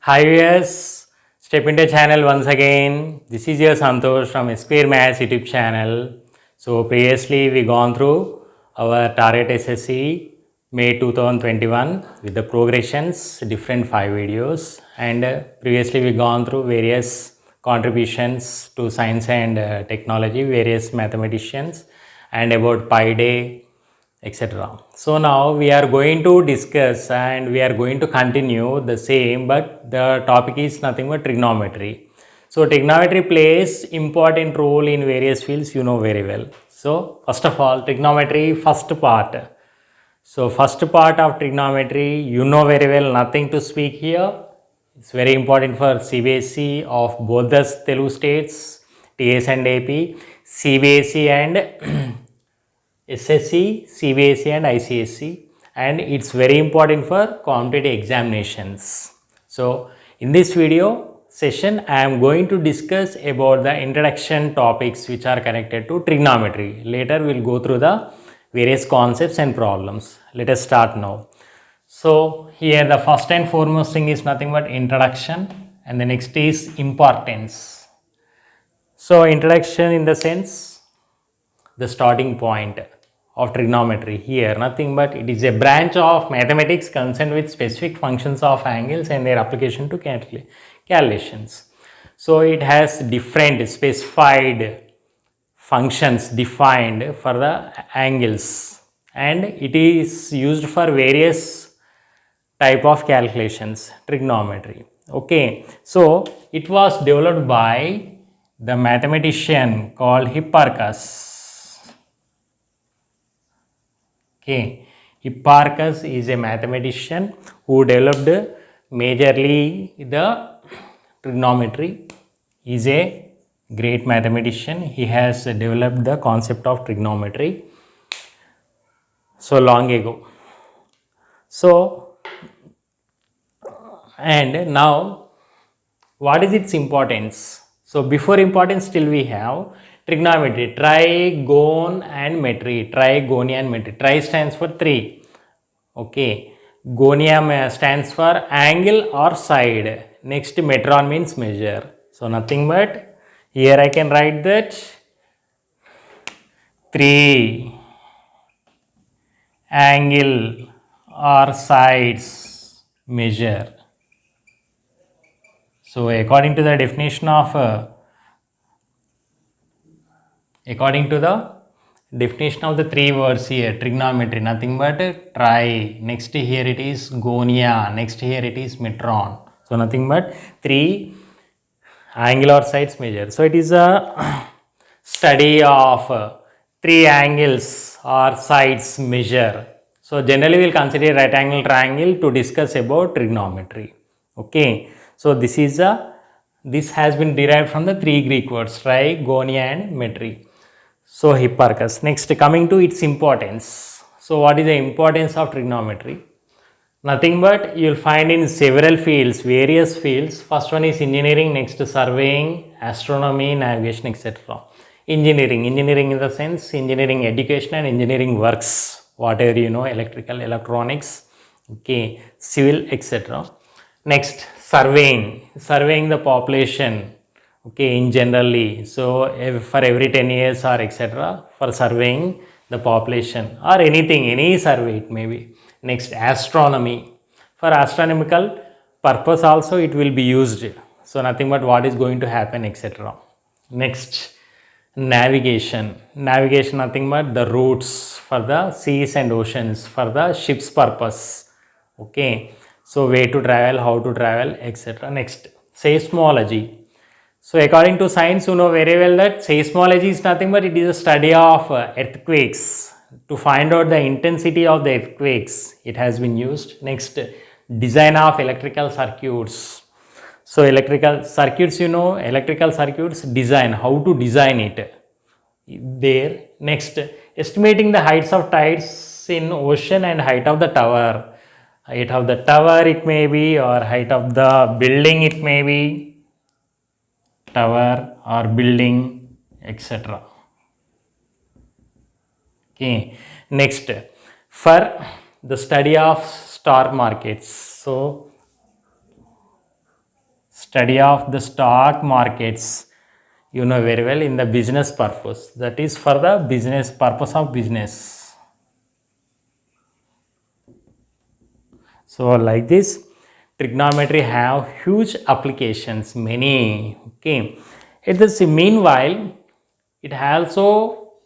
Hi viewers, step into channel once again. This is your Santosh from Square Maths YouTube channel. So previously we gone through our Target SSC May 2021 with the progressions, different 5 videos, and previously we gone through various contributions to science and technology, various mathematicians, and about Pi Day, etc. So now we are going to discuss and we are going to continue the same, but the topic is nothing but trigonometry. So trigonometry plays important role in various fields, you know very well. So first of all, trigonometry first part. So first part of trigonometry, you know very well, nothing to speak here. It's very important for CBSE of both the Telugu states, TS and AP, CBSE and SSC, CBSE and ICSE, and it's very important for competitive examinations. So in this video session I am going to discuss about the introduction topics which are connected to trigonometry. Later we will go through the various concepts and problems. Let us start now. So here the first and foremost thing is nothing but introduction, and the next is importance. So introduction in the sense, the starting point of trigonometry. Here nothing but it is a branch of mathematics concerned with specific functions of angles and their application to calculations. So it has different specified functions defined for the angles, and it is used for various type of calculations, trigonometry. Okay, so it was developed by the mathematician called Hipparchus. Okay, Hipparchus is a mathematician who developed majorly the trigonometry. He is a great mathematician. He has developed the concept of trigonometry so long ago. So, and now what is its importance? So before importance still we have trigonometry, trigon and metry, trigonia and metry. Tri stands for 3. Okay, gonia stands for angle or side. Next metron means measure. So nothing but here I can write that 3 angle or sides measure. So according to the definition of the 3 words here, trigonometry, nothing but tri. Next here it is gonia. Next here it is metron. So nothing but 3 angular sides measure. So it is a study of 3 angles or sides measure. So generally we will consider right angle triangle to discuss about trigonometry. Okay. So this has been derived from the 3 Greek words, trigonia and metry. So Hipparchus. Next, coming to its importance. So what is the importance of trigonometry? Nothing but you will find in several fields, various fields. First one is engineering, next surveying, astronomy, navigation, etc. Engineering in the sense engineering education and engineering works, whatever you know, electrical, electronics, okay, civil, etc. Next, surveying the population, okay, in generally. So for every 10 years or etc. for surveying the population or anything, any survey it may be. Next, astronomy. For astronomical purpose also it will be used. So nothing but what is going to happen, etc. Next, navigation. Navigation nothing but the routes for the seas and oceans for the ship's purpose. Okay. So way to travel, how to travel, etc. Next, seismology. So according to science, you know very well that seismology is nothing but it is a study of earthquakes. To find out the intensity of the earthquakes, it has been used. Next, design of electrical circuits. So electrical circuits, you know, electrical circuits design, how to design it there. Next, estimating the heights of tides in ocean and height of the tower. Height of the tower it may be, or height of the building it may be, tower or building, etc. Okay. Next, for the study of stock markets. So study of the stock markets, you know very well, in the business purpose. That is for the business purpose of business. So like this, trigonometry have huge applications, many. Okay. Meanwhile, it also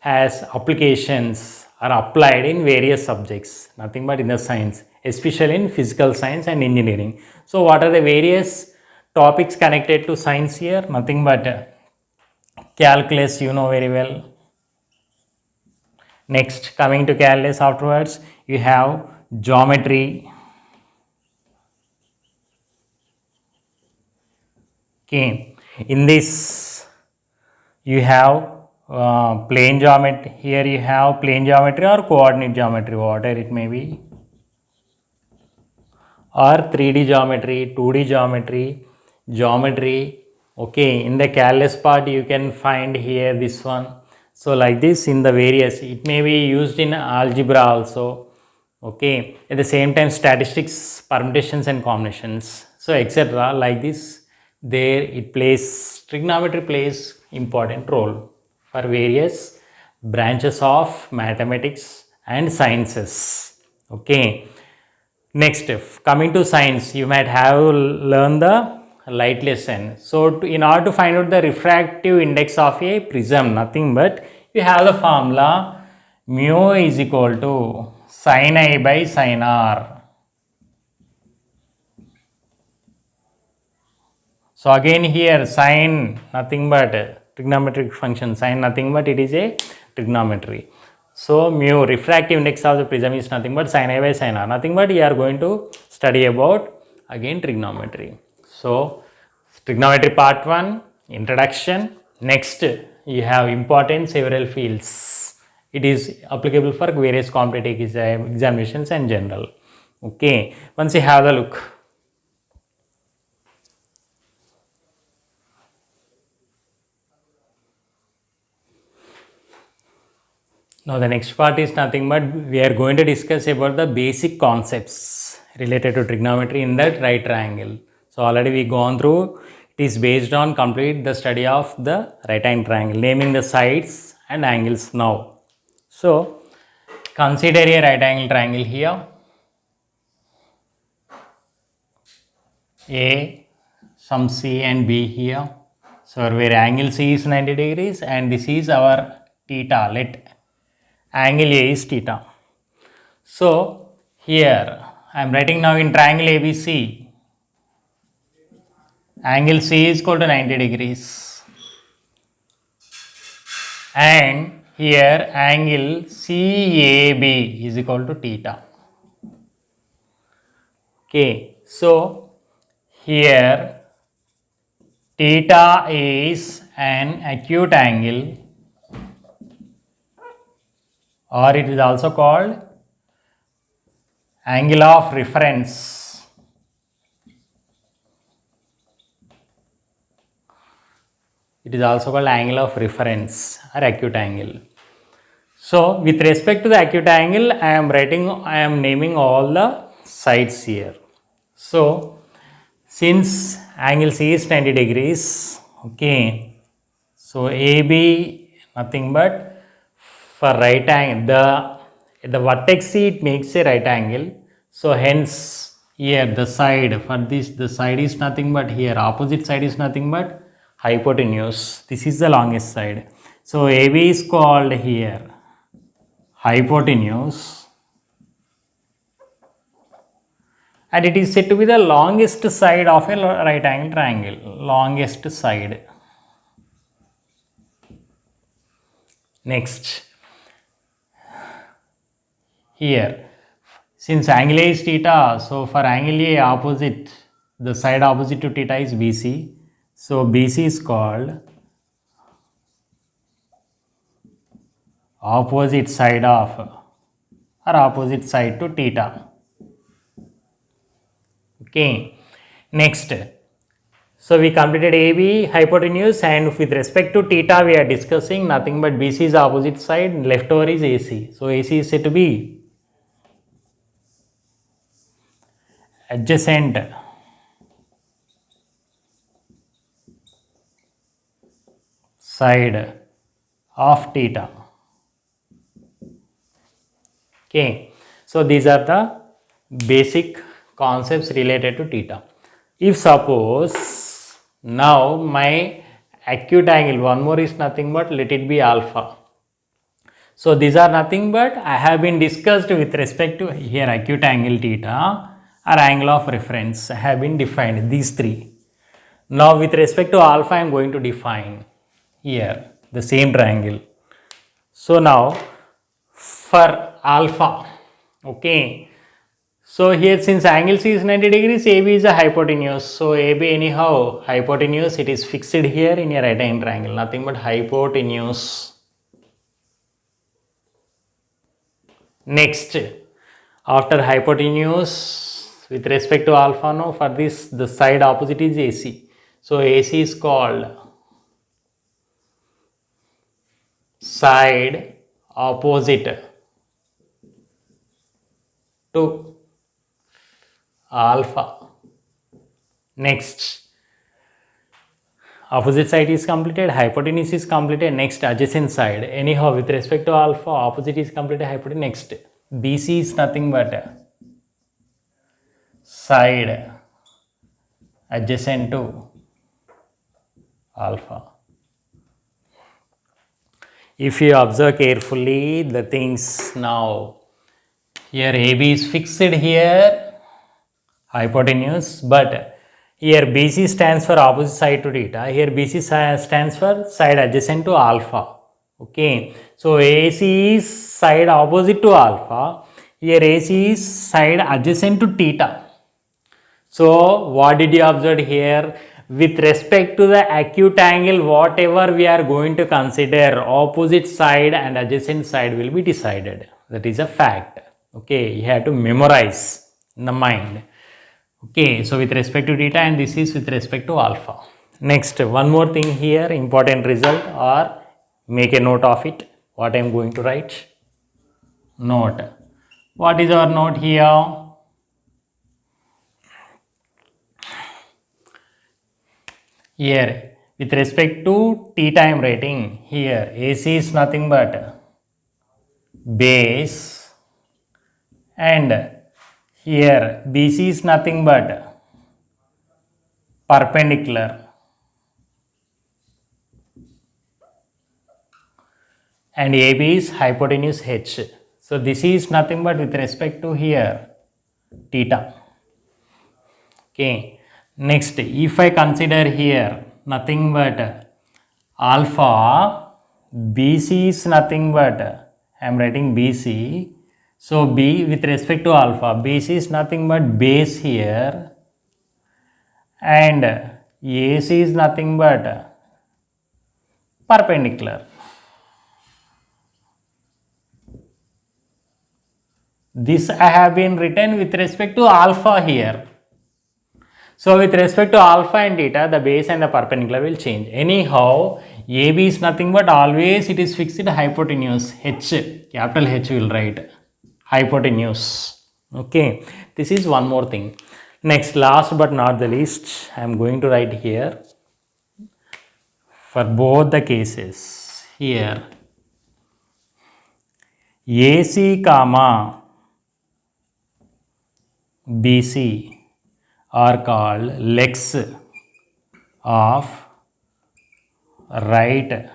has applications are applied in various subjects, nothing but in the science, especially in physical science and engineering. So what are the various topics connected to science here? Nothing but calculus, you know very well. Next, coming to calculus afterwards, you have geometry. Okay, in this you have plane geometry. Here you have plane geometry or coordinate geometry, whatever it may be, or 3D geometry, 2D geometry. Okay, in the calculus part you can find here this one. So like this, in the various, it may be used in algebra also. Okay, at the same time statistics, permutations and combinations, so etc. Like this, there it plays, trigonometry plays important role for various branches of mathematics and sciences. Okay. Next, coming to science, you might have learned the light lesson. So, in order to find out the refractive index of a prism, nothing but you have the formula mu is equal to sin I by sin R. So, again here sin nothing but trigonometric function, sin nothing but it is a trigonometry. So, mu refractive index of the prism is nothing but sin I by sin R, nothing but you are going to study about again trigonometry. So, trigonometry part 1, introduction. Next, you have important several fields. It is applicable for various competitive examinations and general. Okay, once you have the look. Now the next part is nothing but we are going to discuss about the basic concepts related to trigonometry in that right triangle. So already we gone through, it is based on complete the study of the right angle triangle, naming the sides and angles now. So consider a right angle triangle here, A, some C and B here. So where angle C is 90 degrees and this is our theta, let angle A is theta. So here I am writing now in triangle ABC, angle C is equal to 90 degrees and here angle CAB is equal to theta. Okay, so here theta is an acute angle, or it is also called angle of reference. It is also called angle of reference or acute angle. So with respect to the acute angle, I am naming all the sides here. So since angle C is 90 degrees, okay, so AB nothing but for right angle, the vertex C it makes a right angle. So hence here the side for this, the side is nothing but here opposite side is nothing but hypotenuse. This is the longest side. So AB is called here hypotenuse and it is said to be the longest side of a right angle triangle, longest side. Next, here since angle A is theta, so for angle A opposite, the side opposite to theta is BC. So BC is called opposite side of or opposite side to theta. Okay, next, so we completed AB hypotenuse and with respect to theta we are discussing nothing but BC is opposite side, left over is AC. So AC is said to be adjacent side of theta. Okay, so these are the basic concepts related to theta. If suppose now my acute angle, one more is nothing but let it be alpha. So these are nothing but I have been discussed with respect to here acute angle theta or angle of reference. I have been defined these three. Now with respect to alpha I am going to define here the same triangle. So now for alpha, okay, so here since angle C is 90 degrees, AB is a hypotenuse. So AB anyhow hypotenuse, it is fixed here in a right angle triangle, nothing but hypotenuse. Next, after hypotenuse with respect to alpha, now for this the side opposite is AC. So AC is called side opposite to alpha. Next, opposite side is completed, hypotenuse is completed. Next, adjacent side. Anyhow, with respect to alpha, opposite is completed, hypotenuse. Next, BC is nothing but side adjacent to alpha. If you observe carefully the things now, here AB is fixed here, hypotenuse, but here BC stands for opposite side to theta. Here BC stands for side adjacent to alpha. Okay, so AC is side opposite to alpha. Here AC is side adjacent to theta. So what did you observe here? With respect to the acute angle, whatever we are going to consider, opposite side and adjacent side will be decided. That is a fact. Okay, you have to memorize in the mind. Okay, so with respect to theta, and this is with respect to alpha. Next, one more thing here, important result, or make a note of it. What I am going to write? Note. What is our note here? Here, with respect to theta I am writing here, AC is nothing but base, and here BC is nothing but perpendicular, and AB is hypotenuse H. So this is nothing but with respect to here theta. Okay. Next, if I consider here nothing but alpha, BC is nothing but, I am writing BC. So B with respect to alpha, BC is nothing but base here, and AC is nothing but perpendicular. This I have been written with respect to alpha here. So with respect to alpha and theta, the base and the perpendicular will change. Anyhow, AB is nothing but always it is fixed hypotenuse H, capital H will write hypotenuse. Okay, this is one more thing. Next, last but not the least, I am going to write here for both the cases here AC comma BC are called legs of right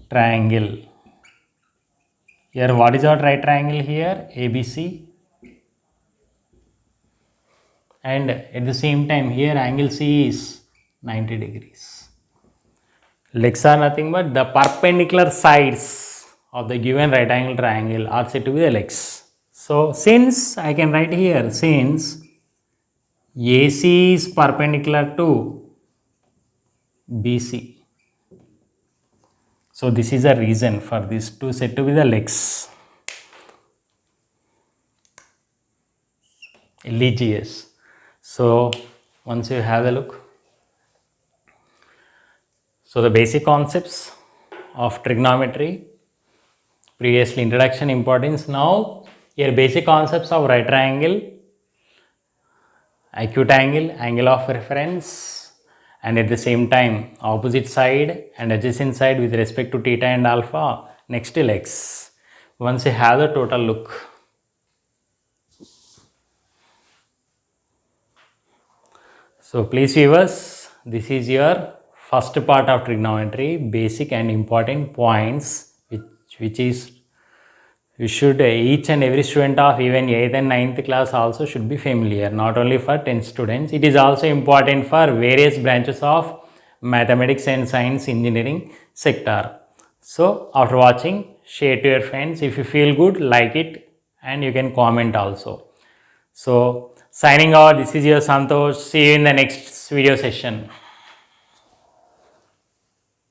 triangle. Here what is our right triangle here? ABC, and at the same time here angle C is 90 degrees. Legs are nothing but the perpendicular sides of the given right angle triangle are said to be the legs. So since I can write here, since AC is perpendicular to BC, so this is a reason for this to said to be the legs. LGS. So once you have a look, so the basic concepts of trigonometry, previously introduction, importance. Now here basic concepts of right triangle, acute angle, angle of reference, and at the same time opposite side and adjacent side with respect to theta and alpha next till x. Once you have the total look. So please viewers, this is your first part of trigonometry, basic and important points which is you should each and every student of even 8th and 9th class also should be familiar, not only for 10th students. It is also important for various branches of mathematics and science engineering sector. So after watching, share to your friends. If you feel good, like it and you can comment also. So signing out, this is your Santosh. See you in the next video session.